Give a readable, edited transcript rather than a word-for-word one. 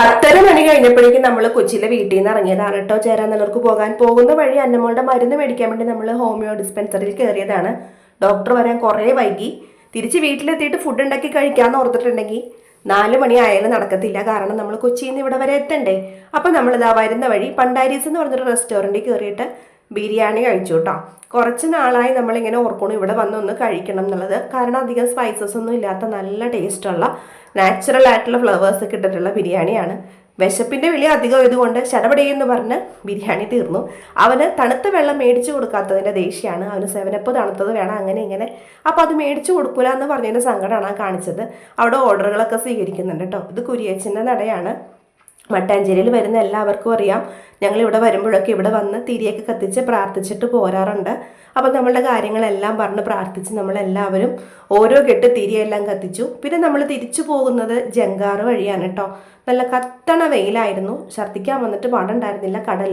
10:30 കഴിഞ്ഞപ്പോഴേക്കും നമ്മൾ കൊച്ചിയിലെ വീട്ടിൽ നിന്ന് ഇറങ്ങിയതാണ് കേട്ടോ ചേരാനല്ലൂർക്ക് പോകുന്ന വഴി അന്നമ്മളുടെ മരുന്ന് മേടിക്കാൻ വേണ്ടി നമ്മൾ ഹോമിയോ ഡിസ്പെൻസറിയിൽ കയറിയതാണ്. ഡോക്ടർ വരാൻ കുറേ വൈകി. തിരിച്ച് വീട്ടിലെത്തിയിട്ട് ഫുഡ് ഉണ്ടാക്കി കഴിക്കാമെന്ന് ഓർത്തിട്ടുണ്ടെങ്കിൽ 4 മണി ആയാലും നടക്കത്തില്ല. കാരണം നമ്മൾ കൊച്ചിയിൽ നിന്ന് ഇവിടെ വരെ എത്തണ്ടേ. അപ്പം നമ്മളിതാ വരുന്ന വഴി പണ്ടാരീസ് എന്ന് പറഞ്ഞൊരു റെസ്റ്റോറൻറ്റിൽ കയറിയിട്ട് ബിരിയാണി കഴിച്ചു കേട്ടോ. കുറച്ച് നാളായി നമ്മളിങ്ങനെ ഓർക്കണം ഇവിടെ വന്നൊന്ന് കഴിക്കണം എന്നുള്ളത്. കാരണം അധികം സ്പൈസസ് ഒന്നും ഇല്ലാത്ത നല്ല ടേസ്റ്റുള്ള നാച്ചുറൽ ആയിട്ടുള്ള ഫ്ലവേഴ്സ് ഒക്കെ ഇട്ടിട്ടുള്ള ബിരിയാണിയാണ്. വിശപ്പിൻ്റെ വിളി അധികം ഇതുകൊണ്ട് ശടപടിയെന്ന് പറഞ്ഞ് ബിരിയാണി തീർന്നു. അവന് തണുത്ത വെള്ളം മേടിച്ചു കൊടുക്കാത്തതിൻ്റെ ദേഷ്യമാണ്. അവന് 7up തണുത്തത് വേണം, അങ്ങനെ ഇങ്ങനെ. അപ്പോൾ അത് മേടിച്ചു കൊടുക്കില്ല എന്ന് പറഞ്ഞതിൻ്റെ സങ്കടമാണ് കാണിച്ചത്. അവിടെ ഓർഡറുകളൊക്കെ സ്വീകരിക്കുന്നുണ്ട് കേട്ടോ. ഇത് കുരിയച്ചൻ്റെ നടയാണ്. മട്ടാഞ്ചേരിയിൽ വരുന്ന എല്ലാവർക്കും അറിയാം. ഞങ്ങൾ ഇവിടെ വരുമ്പോഴൊക്കെ ഇവിടെ വന്ന് തിരിയൊക്കെ കത്തിച്ച് പ്രാർത്ഥിച്ചിട്ട് പോരാറുണ്ട്. അപ്പം നമ്മളുടെ കാര്യങ്ങളെല്ലാം പറഞ്ഞ് പ്രാർത്ഥിച്ച് നമ്മളെല്ലാവരും ഓരോ കെട്ട് തിരിയെല്ലാം കത്തിച്ചു. പിന്നെ നമ്മൾ തിരിച്ചു പോകുന്നത് ജങ്കാറ് വഴിയാണ് കേട്ടോ. നല്ല കത്തണ വെയിലായിരുന്നു. ഛർദ്ദിക്കാൻ വന്നിട്ട് പാടുണ്ടായിരുന്നില്ല. കടൽ